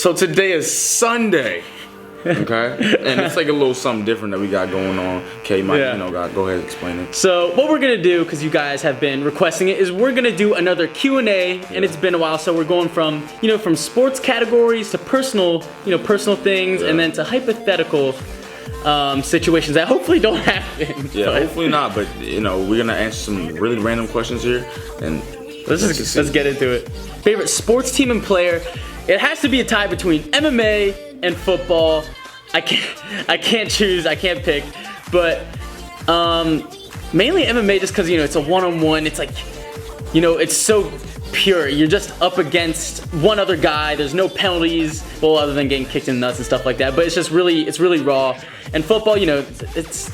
So today is Sunday, okay? And it's like a little something different that we got going on. Kay, Mike, go ahead and explain it. So what we're gonna do, because you guys have been requesting it, is we're gonna do another Q&A, and it's been a while. So we're going from from sports categories to personal things, and then to hypothetical situations that hopefully don't happen. Yeah, hopefully not. But we're gonna answer some really random questions here, and let's get into it. Favorite sports team and player? It has to be a tie between MMA and football. I can't choose. I can't pick. But mainly MMA, just because it's a one-on-one. It's like it's so pure. You're just up against one other guy. There's no penalties, well, other than getting kicked in the nuts and stuff like that. But it's really raw. And football, that's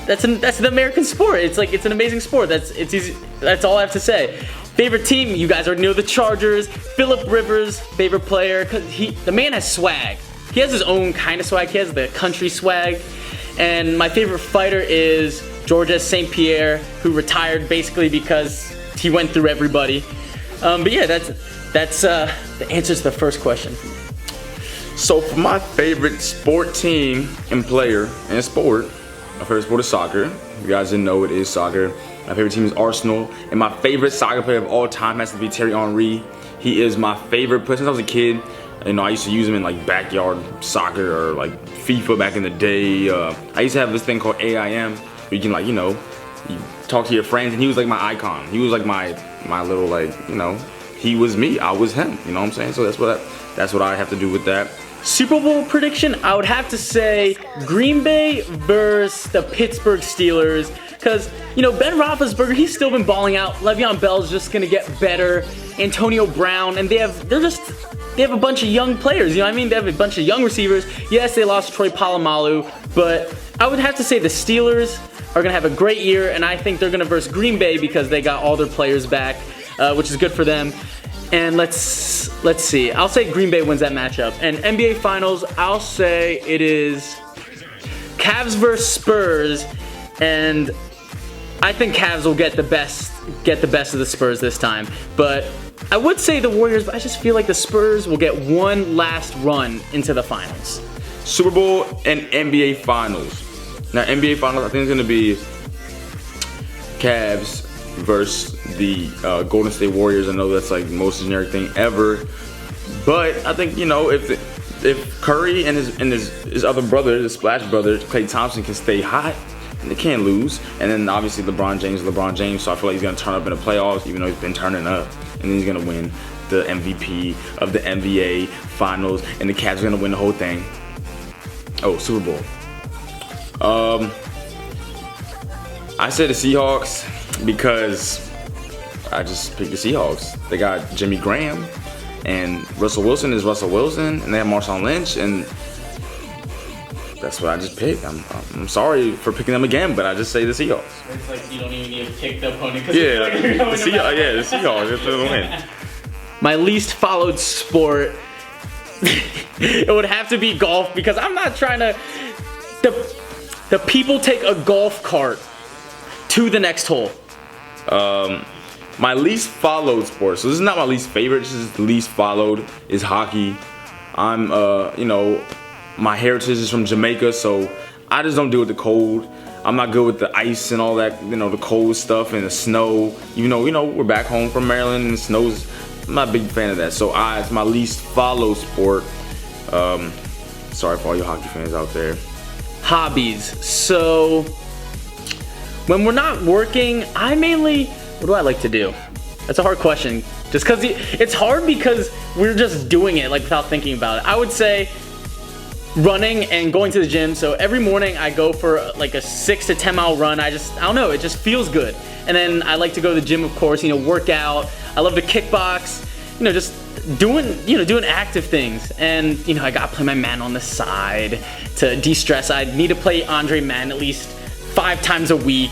the American sport. It's an amazing sport. It's easy. That's all I have to say. Favorite team, you guys already know the Chargers. Phillip Rivers, favorite player, because the man has swag. He has his own kind of swag. He has the country swag. And my favorite fighter is Georges St. Pierre, who retired basically because he went through everybody. But yeah, that's the answer to the first question. So for my favorite sport team and player in sport, my favorite sport is soccer. If you guys didn't know, it is soccer. My favorite team is Arsenal, and my favorite soccer player of all time has to be Thierry Henry. He is my favorite player since I was a kid. I used to use him in like backyard soccer or like FIFA back in the day. I used to have this thing called AIM, where you can you talk to your friends, and he was like my icon. He was like my little he was me, I was him. You know what I'm saying? So that's what I have to do with that. Super Bowl prediction, I would have to say Green Bay versus the Pittsburgh Steelers. Because, Ben Roethlisberger, he's still been balling out. Le'Veon Bell's just going to get better. Antonio Brown, and they have a bunch of young players, They have a bunch of young receivers. Yes, they lost Troy Polamalu, but I would have to say the Steelers are going to have a great year, and I think they're going to verse Green Bay because they got all their players back, which is good for them. And let's see. I'll say Green Bay wins that matchup. And NBA Finals, I'll say it is Cavs versus Spurs, and I think Cavs will get the best of the Spurs this time. But I would say the Warriors, but I just feel like the Spurs will get one last run into the finals. Super Bowl and NBA Finals. Now, NBA Finals, I think it's going to be Cavs versus the Golden State Warriors. I know that's like the most generic thing ever. But I think, if Curry and his other brother, the Splash brother, Klay Thompson, can stay hot, they can't lose. And then obviously LeBron James, so I feel like he's going to turn up in the playoffs, even though he's been turning up. And then he's going to win the MVP of the NBA Finals, and the Cavs are going to win the whole thing. Oh, Super Bowl. I said the Seahawks because I just picked the Seahawks. They got Jimmy Graham, and Russell Wilson is Russell Wilson, and they have Marshawn Lynch, and that's what I just picked. I'm sorry for picking them again, but I just say the Seahawks. It's like you don't even need to pick the opponent. Yeah, the Seahawks. It's gonna win. My least followed sport, it would have to be golf, because I'm not trying to. The people take a golf cart to the next hole. My least followed sport. So this is not my least favorite. This is the least followed. Is hockey. I'm my heritage is from Jamaica, so I just don't deal with the cold. I'm not good with the ice and all that, the cold stuff and the snow. We're back home from Maryland, and snow's. I'm not a big fan of that. So it's my least followed sport. Sorry for all you hockey fans out there. Hobbies. So when we're not working, what do I like to do? That's a hard question. Just because it's hard because we're just doing it without thinking about it. I would say running and going to the gym. So every morning I go for a 6 to 10 mile run. I don't know, it just feels good. And then I like to go to the gym, of course, work out. I love to kickbox, just doing active things. And I gotta play my man on the side to de-stress. I need to play Andre Madden at least 5 times a week.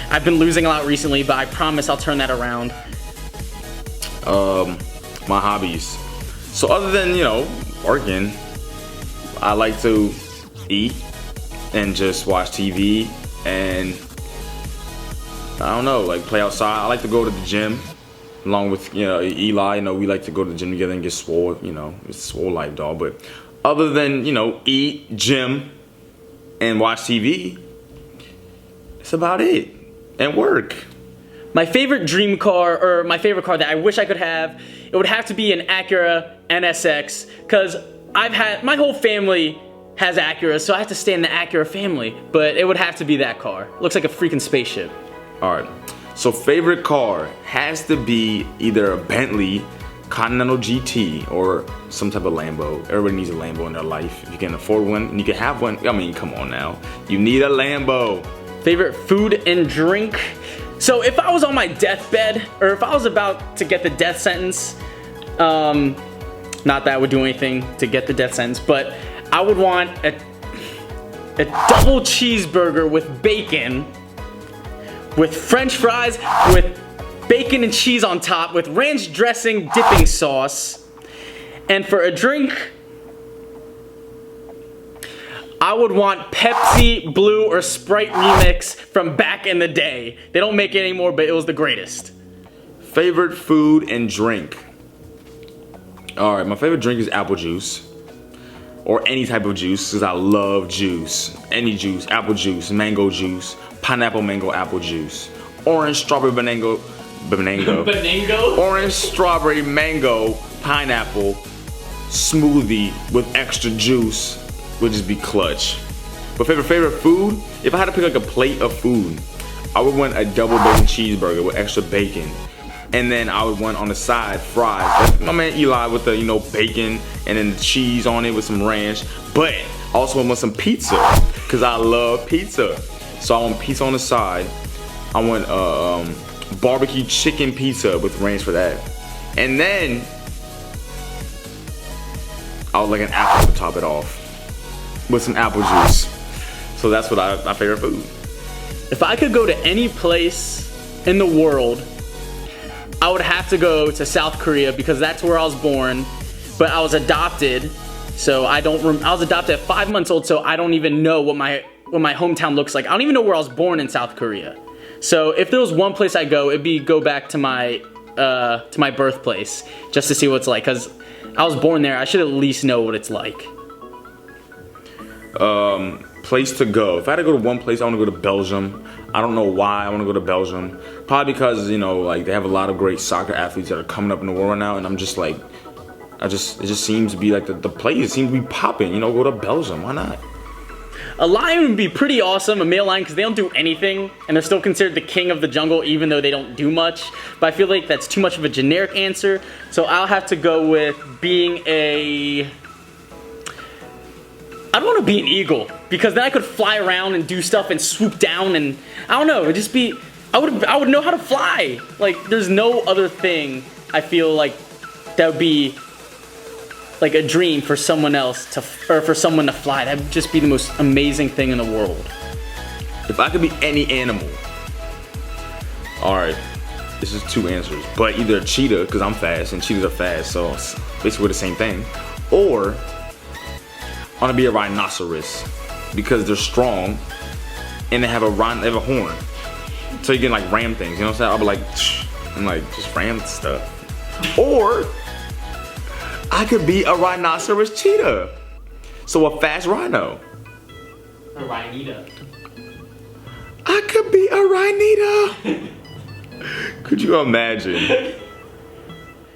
I've been losing a lot recently, but I promise I'll turn that around. My hobbies. So other than working, I like to eat and just watch TV, and I don't know, play outside. I like to go to the gym. along with Eli. We like to go to the gym together and get swole. It's swole life, dog. But other than eat, gym, and watch TV, that's about it. And work. My favorite dream car, or my favorite car that I wish I could have, it would have to be an Acura NSX, because my whole family has Acura, so I have to stay in the Acura family, but it would have to be that car. Looks like a freaking spaceship. Alright, so favorite car has to be either a Bentley, Continental GT, or some type of Lambo. Everybody needs a Lambo in their life. If you can afford one, and you can have one, I mean, come on now. You need a Lambo. Favorite food and drink? So if I was on my deathbed, or if I was about to get the death sentence, not that I would do anything to get the death sentence, but I would want a double cheeseburger with bacon, with French fries, with bacon and cheese on top, with ranch dressing dipping sauce. And for a drink, I would want Pepsi Blue or Sprite Remix from back in the day. They don't make it anymore, but it was the greatest. Favorite food and drink. Alright, my favorite drink is apple juice. Or any type of juice, because I love juice. Any juice, apple juice, mango juice, pineapple mango apple juice, orange strawberry banango. Orange strawberry mango pineapple smoothie with extra juice would just be clutch. But favorite food, if I had to pick like a plate of food, I would want a double bacon cheeseburger with extra bacon. And then I would want on the side fries. That's my man Eli with the bacon and then the cheese on it with some ranch. But I also want some pizza, because I love pizza. So I want pizza on the side. I want barbecue chicken pizza with ranch for that. And then I would like an apple to top it off with some apple juice. So that's what my favorite food. If I could go to any place in the world, I would have to go to South Korea, because that's where I was born. But I was adopted, so I was adopted at 5 months old, so I don't even know what my hometown looks like. I don't even know where I was born in South Korea. So if there was one place I go, it'd be go back to my birthplace just to see what it's like, because I was born there. I should at least know what it's like. Place to go. If I had to go to one place, I want to go to Belgium. I don't know why I want to go to Belgium. Probably because like they have a lot of great soccer athletes that are coming up in the world right now, and I'm just like, it just seems to be like the place. It seems to be popping. Go to Belgium. Why not? A lion would be pretty awesome, a male lion, because they don't do anything, and they're still considered the king of the jungle, even though they don't do much. But I feel like that's too much of a generic answer, so I'll have to go with being I don't want to be an eagle, because then I could fly around and do stuff and swoop down, and I don't know, it'd just be, I would know how to fly. Like, there's no other thing I feel like that would be like a dream for someone else or for someone to fly. That would just be the most amazing thing in the world. If I could be any animal, alright, this is two answers, but either a cheetah, because I'm fast and cheetahs are fast, so it's basically the same thing, or I want to be a rhinoceros, because they're strong and they have a horn, so you can like ram things. You know what I'm saying? I'll be like, and like just ram stuff. Or I could be a rhinoceros cheetah, so a fast rhino. A rhinita. I could be a rhinita. Could you imagine?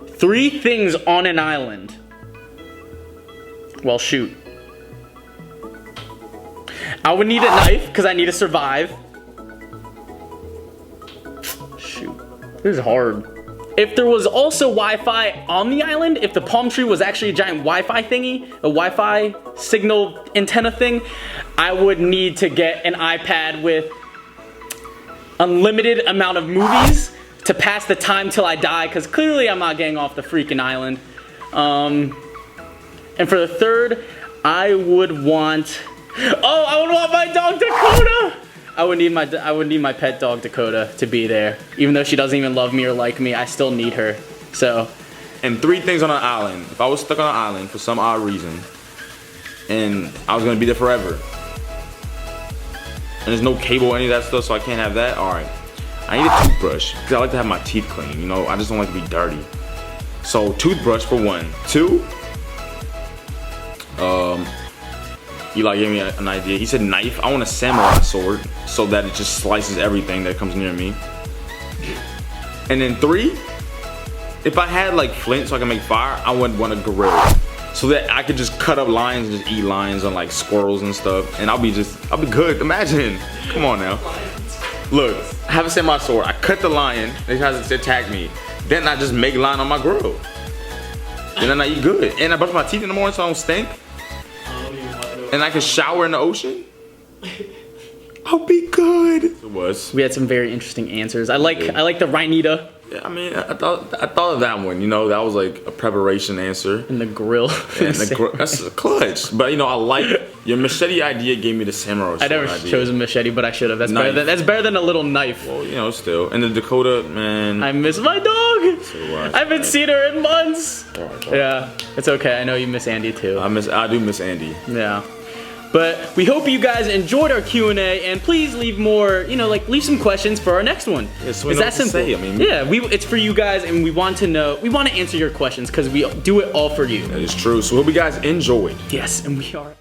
3 things on an island. Well, shoot. I would need a knife, because I need to survive. Shoot. This is hard. If there was also Wi-Fi on the island, if the palm tree was actually a giant Wi-Fi thingy, a Wi-Fi signal antenna thing, I would need to get an iPad with unlimited amount of movies to pass the time till I die, because clearly I'm not getting off the freaking island. And for the third, I would want my dog Dakota. I would need my pet dog Dakota to be there, even though she doesn't even love me or like me. I still need her. So, and 3 things on an island. If I was stuck on an island for some odd reason, and I was gonna be there forever, and there's no cable or any of that stuff, so I can't have that. All right, I need a toothbrush because I like to have my teeth clean. You know, I just don't like to be dirty. So toothbrush for 1. 2. Eli gave me an idea. He said knife. I want a samurai sword so that it just slices everything that comes near me. And then 3, if I had like flint so I can make fire, I would want a grill so that I could just cut up lions and just eat lions on like squirrels and stuff, and I'll be good. Imagine. Come on now. Look, I have a samurai sword. I cut the lion. It tries to attack me. Then I just make lion on my grill. And then I eat good. And I brush my teeth in the morning so I don't stink. And I can shower in the ocean. I'll be good. It was. We had some very interesting answers. I like the Rhinita. Yeah, I mean, I thought of that one. You know, that was like a preparation answer. And the grill. That's a clutch. But you know, I like your machete idea. Gave me the samurai sword I never idea. chose a machete, but I should have. That's better than a little knife. Well, you know, still. And the Dakota, man. I miss my dog. So I haven't seen her in months. Yeah, it's okay. I know you miss Andy too. I do miss Andy. Yeah. But we hope you guys enjoyed our Q&A, and please leave more, you know, like leave some questions for our next one. Yeah, so it's that simple. It's for you guys, and we want to answer your questions because we do it all for you. That is true. So hope you guys enjoyed. Yes, and we are.